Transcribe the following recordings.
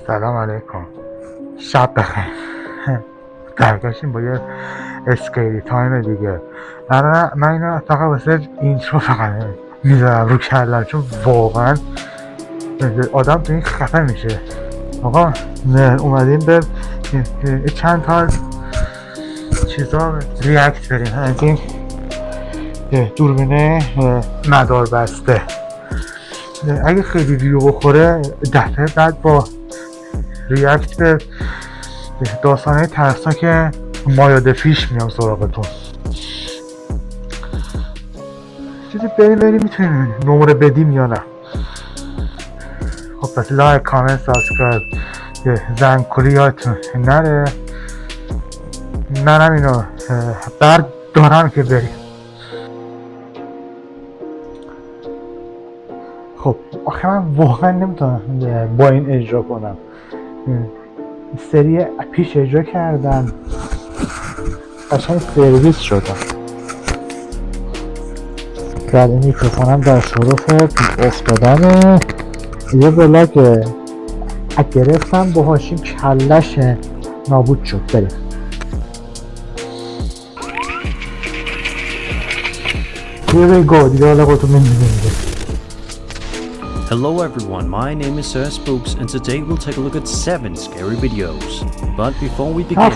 سلام علیکم، شب بخیر. برگشتیم با یه اسکیلی تایم دیگه. من اینو فقط واسه اینترو فقط میذارم رو کلم، چون واقعا آدم تو این خفه میشه. آقا اومدیم به چند تا چیزا ریاکت بریم از این دوربینه مدار بسته. اگه خیلی ویو بخوره دفعه بعد با ریاکت به داستانه ترسناک موای فیش میام سراغتون. چیزی بریم میتونیم نمره بدیم یا نه؟ خب پس لایک، کامنت، سابسکرایب، زنگوله یادتون نره. منم اینو دارم که بریم. خب آخه من واقعا نمیتونم با این اجرا کنم. سری پیش اجرا کردم، قشنگ سرویس شدم. بعد این میکروفونم در شرف افتادن یه ولاگ گرفتم باهاشیم کلش نابود شد. بریم. Here we go. دیگه حالا خودتون می‌بینید. Hello everyone, my name is Sir Spooks and today we'll take a look at 7 scary videos. But before we begin,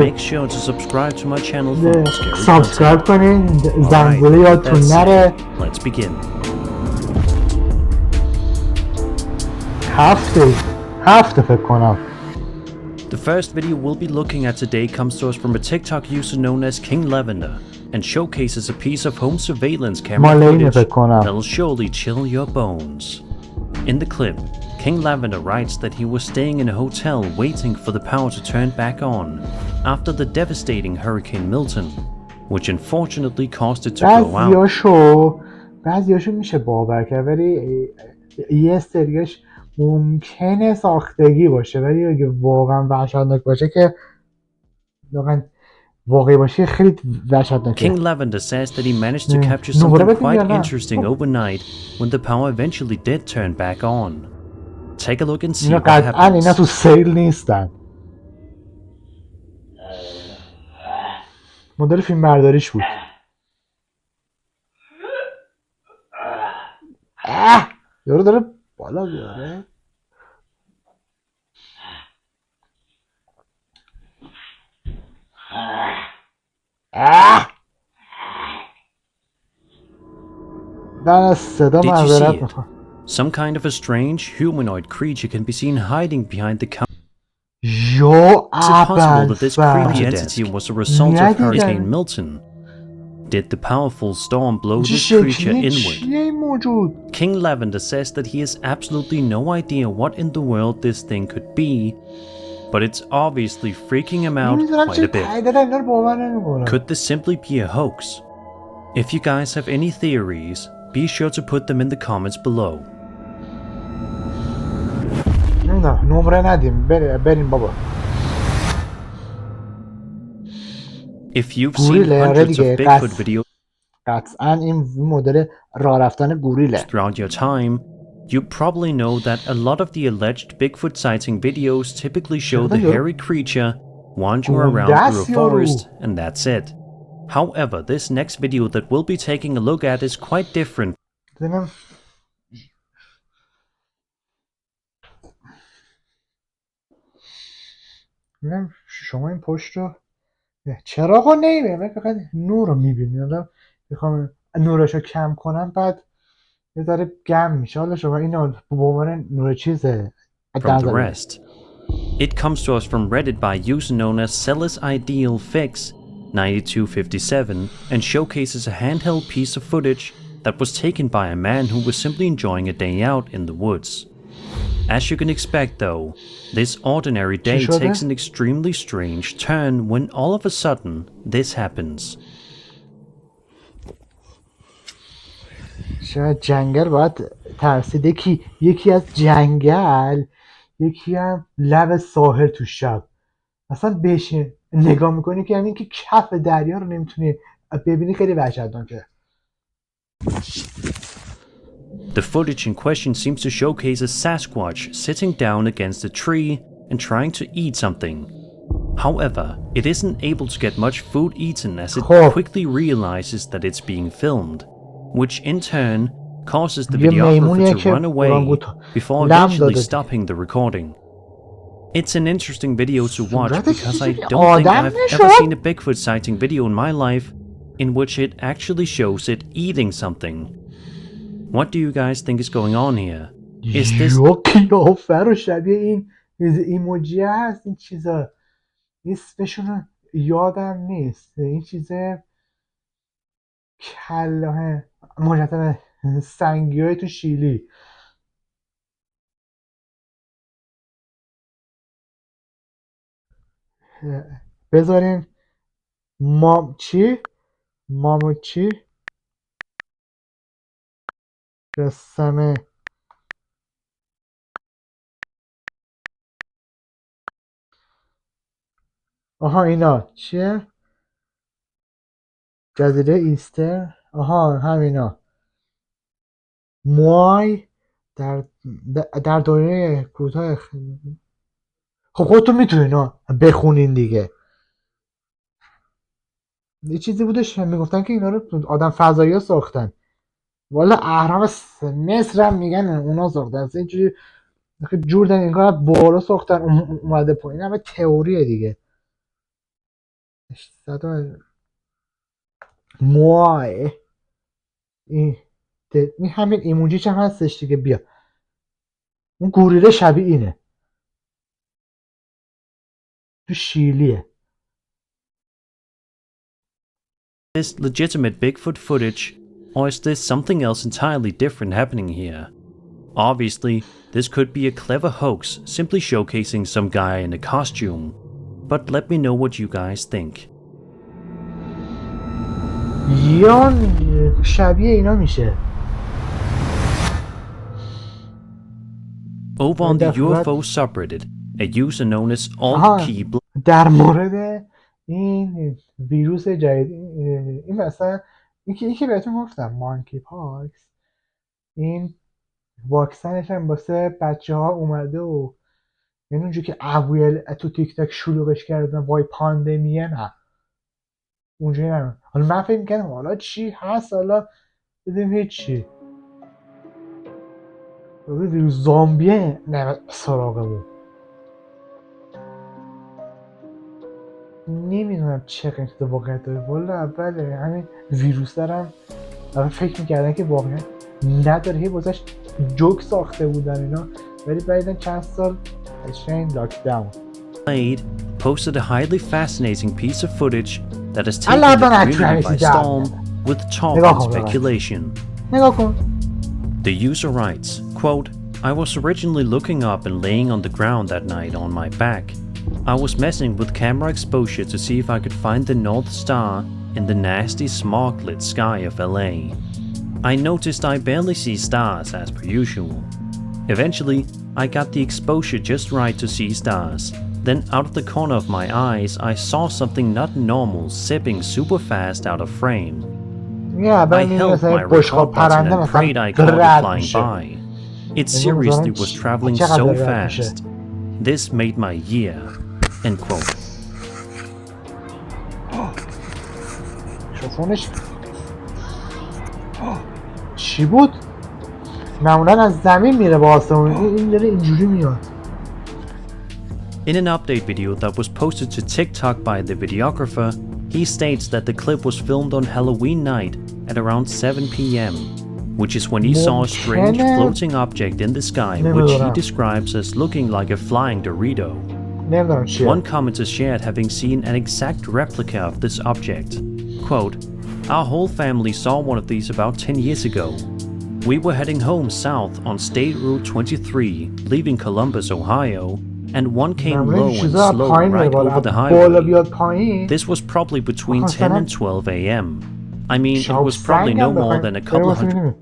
make sure to subscribe to my channel for more scary subscribe کنین، زنگوله یادتون نره. Let's begin. هفته فکر کنم. The first video we'll be looking at today comes to us from a TikTok user known as King Lavender and showcases a piece of home surveillance camera footage that'll surely chill your bones. In the clip, King Lavender writes that he was staying in a hotel waiting for the power to turn back on after the devastating Hurricane Milton, which unfortunately caused it to go out. بعضیاشو میشه باور کرد، ولی یه سریاش ممکنه ساختگی باشه، ولی اگه واقعا وحشتناک باشه که واقعی باشه خیلی وحشتناکه. King Lavender says that he managed to capture something quite interesting overnight when the power eventually did turn back on. Take a look and see what happens. اینا تو سیل نیستن. مدل فیلم برداریش بود. یارو داره بالا بیاره. Did you see it? Some kind of a strange humanoid creature can be seen hiding behind the counter. Is it possible that this creepy entity was a result of Hurricane Milton? Did the powerful storm blow this creature inward? King Lavender says that he has absolutely no idea what in the world this thing could be, but it's obviously freaking him out quite a bit. Could this simply be a hoax? If you guys have any theories, be sure to put them in the comments below. نمره ندیم، بریم بابا. If you've seen hundreds of Bigfoot videos قطعاً این مدل راه رفتن گوریله. throughout your time, you probably know that a lot of the alleged Bigfoot sighting videos typically show the hairy creature wandering around through a forest and that's it. However, this next video that we'll be taking a look at is quite different. شما این پشت رو چراغ رو نمیبینم، من فقط نور رو میبینم. میخوام نورش رو کم کنم، بعد یه ذره گم میشه. حالا شما اینو به عنوان نور چیزه. From the rest. It comes to us from Reddit by a user known as Celis Ideal Fix 9257 and showcases a handheld piece of footage that was taken by a man who was simply enjoying a day out in the woods. As you can expect though, this ordinary day takes an extremely strange turn when all of a sudden this happens. شاید جنگل باید ترسید، یکی از جنگل، یکی هم لب ساحل تو شب. اصلا بهش نگاه میکنی که یعنی که کف دریا رو نمیتونی ببینی، خیلی وحشتناکه. The footage in question seems to showcase a Sasquatch sitting down against a tree and trying to eat something. However, it isn't able to get much food eaten as it quickly realizes that it's being filmed, which in turn causes the videographer to run away before eventually stopping the recording. It's an interesting video to watch because I don't think I've ever seen a Bigfoot sighting video in my life in which it actually shows it eating something. What do you guys think is going on here? Is this قیافه رو شبیه این ایموجی هست، این چیزا اسمشون یادم نیست، این چیزه کلاه مجسمه سنگی های تو شیلی. بذارین ماموچی مجسمه آها اینا چیه؟ جزیره ایستر، آها همینا. موای در دوره کوتاه خب خودتون میتونین بخونین دیگه. یه چیزی بودش میگفتن که اینا رو آدم فضایی ها ساختن، والا اهرام مصر هم میگن اونا ساختن، اصلا اینجوری جور دن انگار بالا ساختن اومده پایین، همه تئوریه دیگه. موای این همین ایموجیش هم هستش دیگه. بیا اون گوریله شبیه اینه، تو شیلیه. this legitimate Bigfoot footage, or is this something else entirely different happening here? Obviously, this could be a clever hoax simply showcasing some guy in a costume, but let me know what you guys think. یا شبیه اینا میشه. Over on the UFO subreddit, a user known as AltKey در مورد این ویروس جدید، این مثلا این که بهتون گفتم مانکی پاکس، این واکسنش هم واسه بچه ها اومده و یعنی اونجوری که اوایل تو تیک تاک شلوغش کردن وای پاندمیه، نه اونجوری نه. حالا من فکر میکنم حالا چی هست، حالا بدیم هیچی ویروس زامبیه نه سراغمون. نمیدونم چقدر تو واقعیت داره، والا اوله همین ویروس دارم فکر میکردن که واقعا نداره، هی بازش جوک ساخته بودن اینا، ولی بعدن چند سال شین لاک داون. Posted a highly fascinating piece of footage that has taken the community by storm with talk and speculation. The user writes, quote, I was originally looking up and laying on the ground that night on my back. I was messing with camera exposure to see if I could find the North Star in the nasty smog-lit sky of LA. I noticed I barely see stars as per usual. Eventually, I got the exposure just right to see stars. Then out of the corner of my eyes, I saw something not normal zipping super fast out of frame. I held my record button and prayed I caught it flying by. It seriously was traveling so fast. This made my year. End quote. شوفونش چی بود؟ معمولا از زمین میره با آسمون، این داره اینجوری میاد. In an update video that was posted to TikTok by the videographer, he states that the clip was filmed on Halloween night at around 7 p.m., which is when he saw a strange floating object in the sky which he describes as looking like a flying Dorito. One commenter shared having seen an exact replica of this object. Quote, our whole family saw one of these about 10 years ago. We were heading home south on State Route 23, leaving Columbus, Ohio, and one came low and slow right over the highway. This was probably between 10 and 12 a.m. I mean, it was probably no more than a couple hundred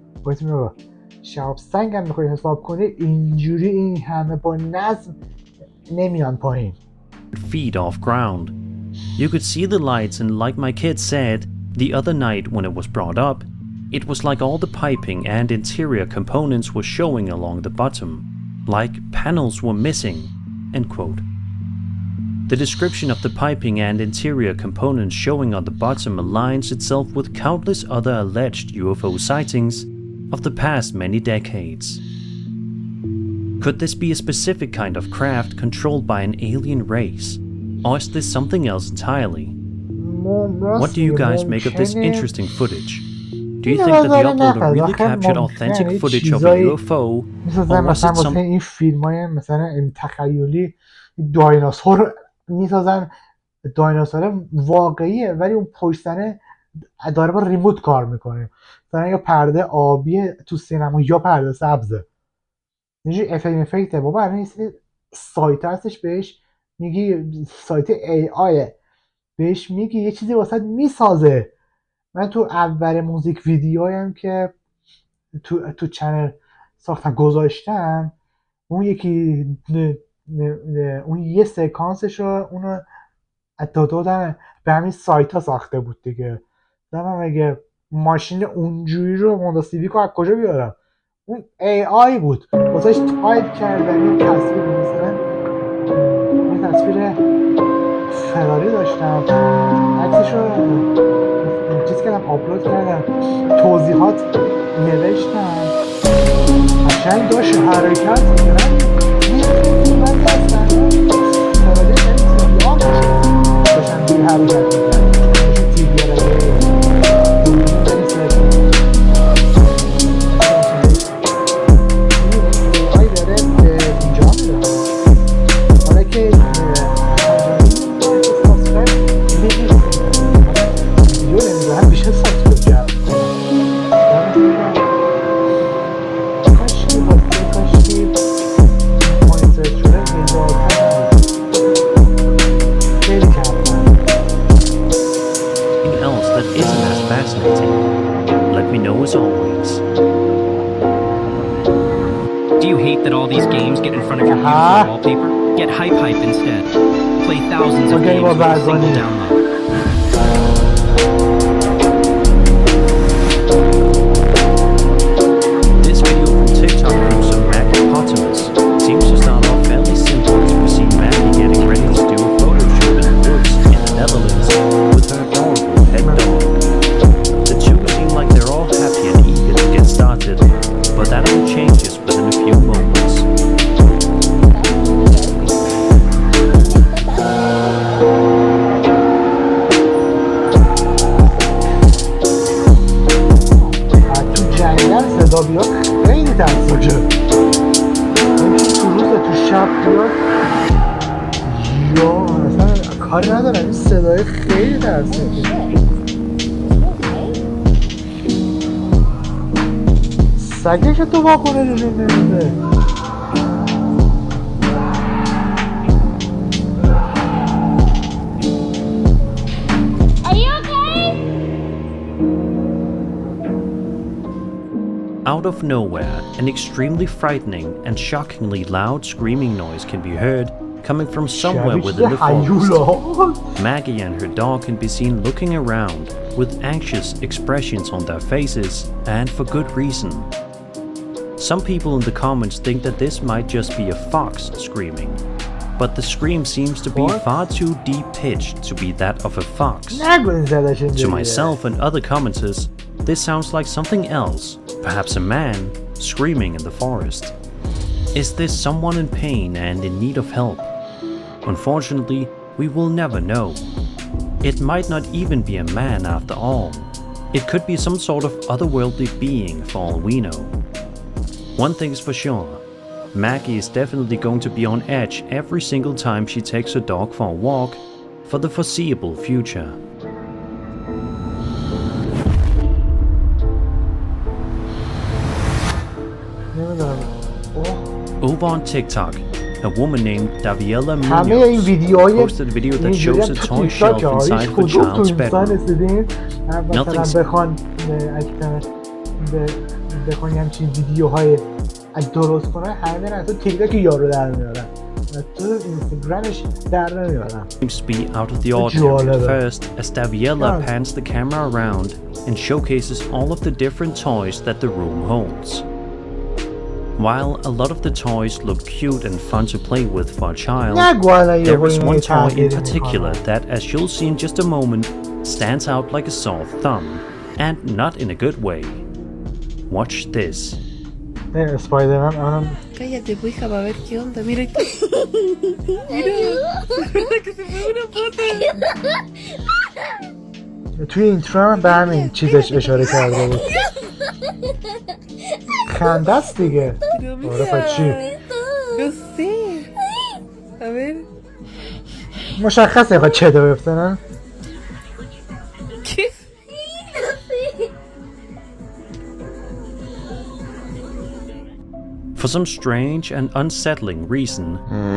شهاب سنگ هم بخوای حساب کنی اینجوری این همه با نظم نمیان پایین. feet off ground. You could see the lights, and like my kid said the other night when it was brought up, It was like all the piping and interior components were showing along the bottom, like panels were missing, end quote. The description of the piping and interior components showing on the bottom aligns itself with countless other alleged UFO sightings of the past many decades. Could this be a specific kind of craft controlled by an alien race, or is this something else entirely? What do you guys make of this interesting footage? Do you think that the uploader really captured authentic footage of a UFO, or was it some... این فیلم‌های مثلا تخیلی دایناسور میسازن، دایناسور واقعیه ولی اون پشتنه داره با ریموت کار میکنه، مثلا یا پرده آبی تو سینما یا پرده سبزه، اینجوری افکته. بابا الان یه سری سایت هستش بهش میگی سایت AI بهش میگی یه چیزی واسه میسازه. من تو اول موزیک ویدیوهایم که تو چنل ساختم گذاشتم، اون یکی اون یه سکانسش رو اونو دادن به همین سایت ها ساخته بود دیگه. من مگه ماشین اونجوری رو هوندا سیویک از کجا بیارم؟ اون AI بود واسهش تایپ کردن. این تصویر مثلا یه تصویر فراری داشتم، عکسش رو چیز کردم آپلود کردم، توضیحات نوشتم، قشنگ داشت حرکت می‌کرد. من دستم فراری نمی‌تونم داشتم دیر حرکت می‌کرد تیوی رو wallpaper? Get Hype instead. Play thousands of games with a single download. This video from TikTok user Maggie seems to start off fairly simple as we see Maggie getting ready to do a photo shoot in the woods in the Netherlands with her adorable pet dog. The two seem like they're all happy and eager to get started, but that all changes within a few moments. بیاد خیلی ترسناکه. تو روز تو شب بیاد یا اصلا کاری ندارم، این صدای خیلی ترسناکه. سگش تو واکنه نشون نمیده. Out of nowhere, an extremely frightening and shockingly loud screaming noise can be heard coming from somewhere within the forest. Maggie and her dog can be seen looking around with anxious expressions on their faces, and for good reason. Some people in the comments think that this might just be a fox screaming, but the scream seems to be far too deep-pitched to be that of a fox. To myself and other commenters, this sounds like something else, perhaps a man, screaming in the forest. Is this someone in pain and in need of help? Unfortunately, we will never know. It might not even be a man after all. It could be some sort of otherworldly being for all we know. One thing's for sure, Maggie is definitely going to be on edge every single time she takes her dog for a walk for the foreseeable future. Over on TikTok, a woman named Daviela Munoz posted a video that shows a toy shelf inside of a child's bedroom. Nothing بخوانی همچین ویدیوهای درست کنه، همه میرن تو تیک تاک یارو در میارن. تو اینستاگرامش در نمیارم. seems to be out of the ordinary at first as Daviella pans the camera around and showcases all of the different toys that the room holds. While a lot of the toys look cute and fun to play with for a child, there is one toy in particular that, as you'll see in just a moment, stands out like a sore thumb, and not in a good way. Watch this. اسپایدرمن اونم Cállate, pues, hija, para ver qué onda. Mira esto. Mira. Recuerda que se fue una pata. توی اینترو هم به همین چیزش اشاره کرده بود. خنده است دیگه. آره پس چی؟ No sé. A ver. مشخصه خواهد چه دو بفتنن. ¿Qué? For some strange and unsettling reason,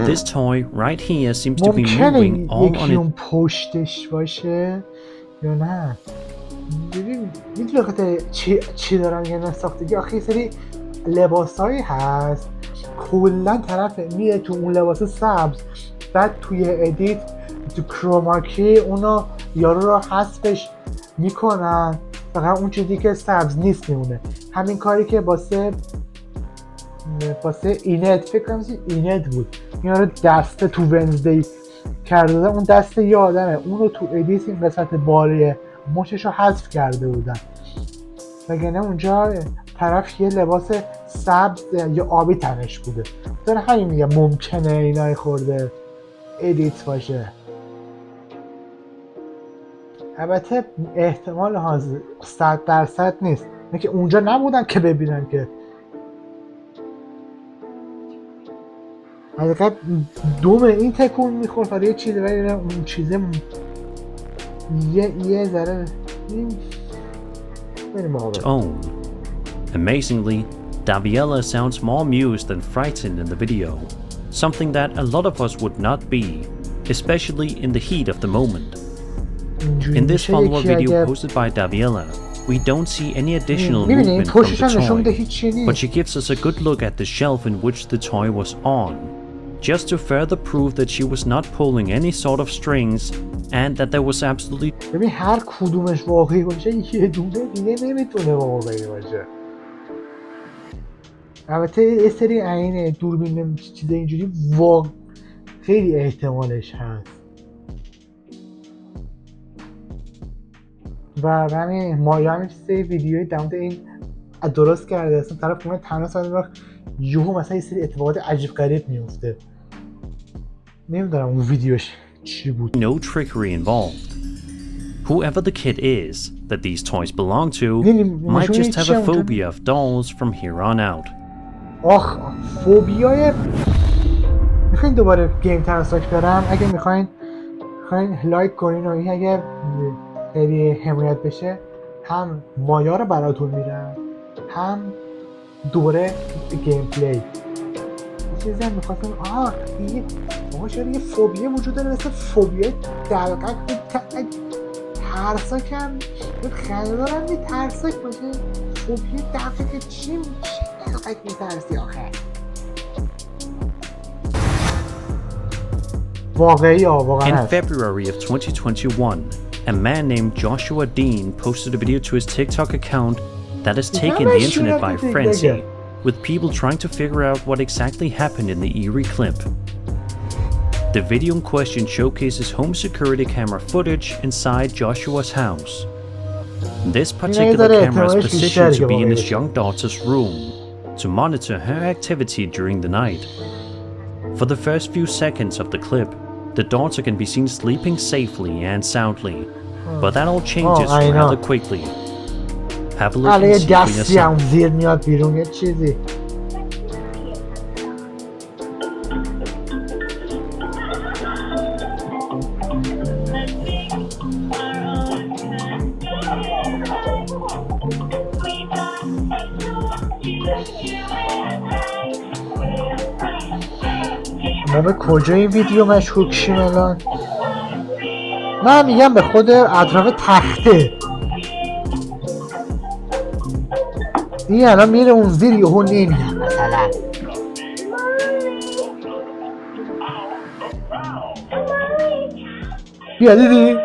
this toy right here seems to be moving all on یکی its اون پشتش باشه یا نه؟ ببین میدونی خاطر چی دارم یه نساختگی آخه یه سری لباسایی هست کلا طرف میره تو اون لباس سبز بعد توی ادیت تو کروماکی اونو یارو رو حذفش میکنن فقط اون چیزی که سبز نیست میمونه. همین کاری که واسه اینت فکر کنم اینت بود اینا رو دست تو ونزدی کرده بودن اون دست یه آدمه اون رو تو ادیت این قسمت بالی مچش رو حذف کرده بودن وگرنه اونجا طرف یه لباس سبز یا آبی تنش بوده داره همین میگه ممکنه اینای خورده ادیت باشه. البته احتمال 100% نیست نه که اونجا نبودن که ببینن که حقیقت دوم این تکون میخورد برای یه چیزی ولی اون چیزه یه ذره own. Amazingly, Daviella sounds more amused than frightened in the video, something that a lot of us would not be, especially in the heat of the moment. In this follow-up video posted by Daviella, we don't see any additional movement from the toy, but she gives us a good look at the shelf in which the toy was on, just to further prove that she was not pulling any sort of strings and that there was absolutely ببین هر کدومش واقعی باشه یه دونه دیگه نمیتونه واقعی باشه. البته یه سری عین دوربین چیز اینجوری خیلی احتمالش هست و همین مایا همین سری ویدیوی در مورد این درست کرده اصلا طرف اون تنها ساده وقت یهو مثلا یه سری اتفاقات عجیب غریب میفته. نمیدونم اون ویدیوش چی بود. no trickery involved. Whoever the kid is that these toys belong to might just have a phobia of dolls from here on out. آخ فوبیای میخواین دوباره گیم ترسناک برم اگه میخواین لایک کنین و این اگه خیلی حمایت بشه هم مایا رو براتون میرم هم دوره گیم پلی چیزی هم میخواستم شاید یه فوبیه وجود داره مثل فوبیه دلقک ترساک هم خیلی دارم ترساک باشه فوبیه دلقک چی دلقک میترسی آخه واقعی واقعا In February of 2021, a man named Joshua Dean posted a video to his TikTok account that has taken the internet by frenzy, with people trying to figure out what exactly happened in the eerie clip. The video in question showcases home security camera footage inside Joshua's house. This particular camera is positioned to be in his young daughter's room, to monitor her activity during the night. For the first few seconds of the clip, the daughter can be seen sleeping safely and soundly, but that all changes rather quickly. Have a look and see for yourself. زیر میاد بیرون یه چیزی ما به کجا این ویدیو مشکوک شیم الان؟ من میگم به خود اطراف تخته این الان میره اون زیر یهو نمیاد مثلا بیا دیدی؟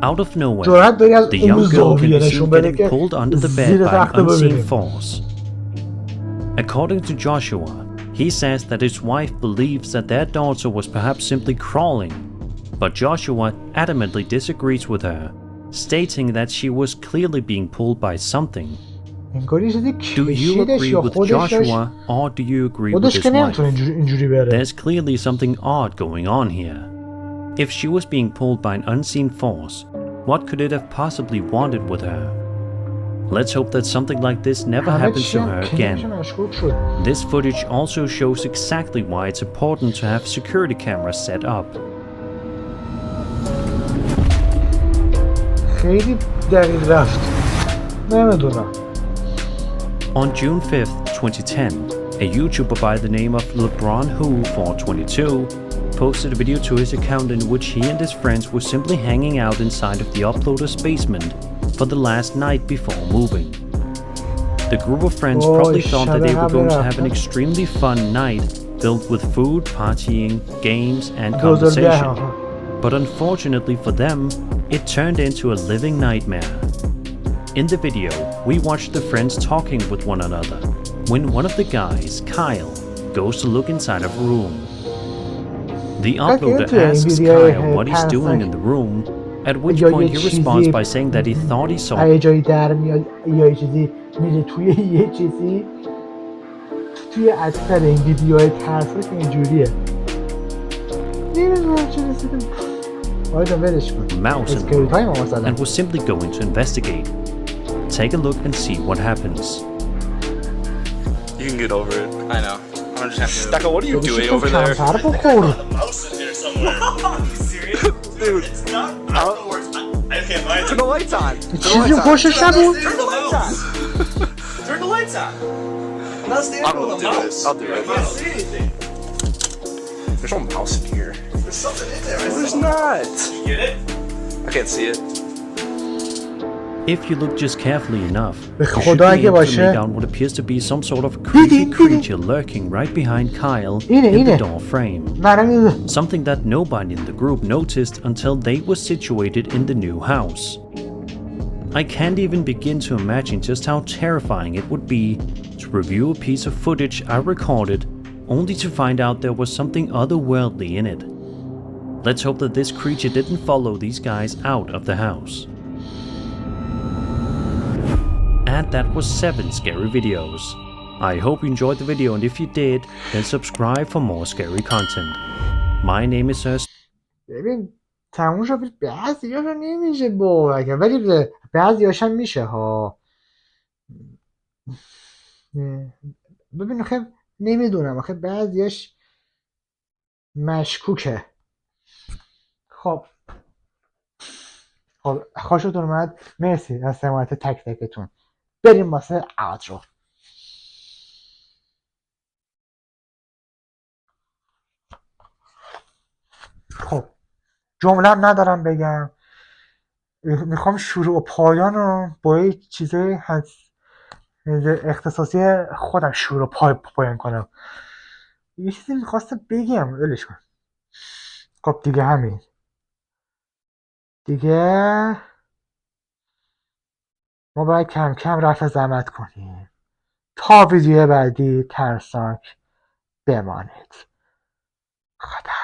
Out of nowhere, جرأت داری از the اون young girl can زاویه be نشون seen بده getting که pulled under the bed زیر by an تخت unseen ببینیم. force. According to Joshua, he says that his wife believes that their daughter was perhaps simply crawling, but Joshua adamantly disagrees with her, stating that she was clearly being pulled by something. انگار یه چیزی Do you کشیدش agree یا with خودش داشت. Joshua or do you agree with خودش his که نمیتونه wife? اینجوری بره. There's clearly something odd going on here. If she was being pulled by an unseen force, what could it have possibly wanted with her? Let's hope that something like this never همه happens چی to هم her کنارش again. مشکوک شد. This footage also shows exactly why it's important to have security cameras set up. خیلی دقیق رفت. نمیدونم. On June 5th, 2010, a YouTuber by the name of LeBronWho422 posted a video to his account in which he and his friends were simply hanging out inside of the uploader's basement for the last night before moving. The group of friends probably thought that they were going to have an extremely fun night filled with food, partying, games, and conversation. But unfortunately for them, it turned into a living nightmare. In the video, we watched the friends talking with one another when one of the guys, Kyle, goes to look inside of a room. The uploader asks Kyle what he's doing in the room, at which point he responds by saying that he thought he saw یه جایی در میاد یا یه چیزی میره توی یه چیزی. توی اکثر این ویدیوهای ترسناک اینجوریه. نمیدونم چه رسیدم. آیدا ولش کن. mouse in the اسکریت های ما room مثلا. and was simply going to investigate. Take a look and see what happens. You can get over it. I know. I'm just happy. Stacko, what are you doing over there? کمتر بخور. Mouse in here somewhere. Are you serious? Dude, It's not. I don't know where it's. I can't find turn it. the lights on. چیزی پشتش نبود. Turn the lights on. Turn the lights on. I'm not standing I'll with a do mouse. this. I'll do I it. can't see anything. There's no mouse in here. There's something in there. There's not. Did you get it? I can't see it. If you look just carefully enough, به you should خدا be اگه able to باشه. make out what appears to be some sort of creepy creature lurking right behind Kyle in the door frame. Something that nobody in the group noticed until they were situated in the new house. I can't even begin to imagine just how terrifying it would be to review a piece of footage I recorded only to find out there was something otherworldly in it. Let's hope that this creature didn't follow these guys out of the house. And that was 7 scary videos. I hope you enjoyed the video, and if you did, then subscribe for more scary content. My name is ببین تموم شد. بعضی‌هاشو نمیشه باور کرد ولی بعضی‌هاش هم میشه ها. ببین آخه نمیدونم آخه بعضیاش مشکوکه. خب خوشتون اومد. مرسی از حمایت تک تکتون. بریم واسه outro. خب جمله‌ام ندارم بگم. میخوام شروع و پایان رو با یه چیزای اختصاصی خودم شروع و پایان کنم. یه چیزی میخواستم بگم ولش کن. خب دیگه همین دیگه ما باید کم کم رفع زحمت کنیم تا ویدیو بعدی ترسناک بمانید. خدا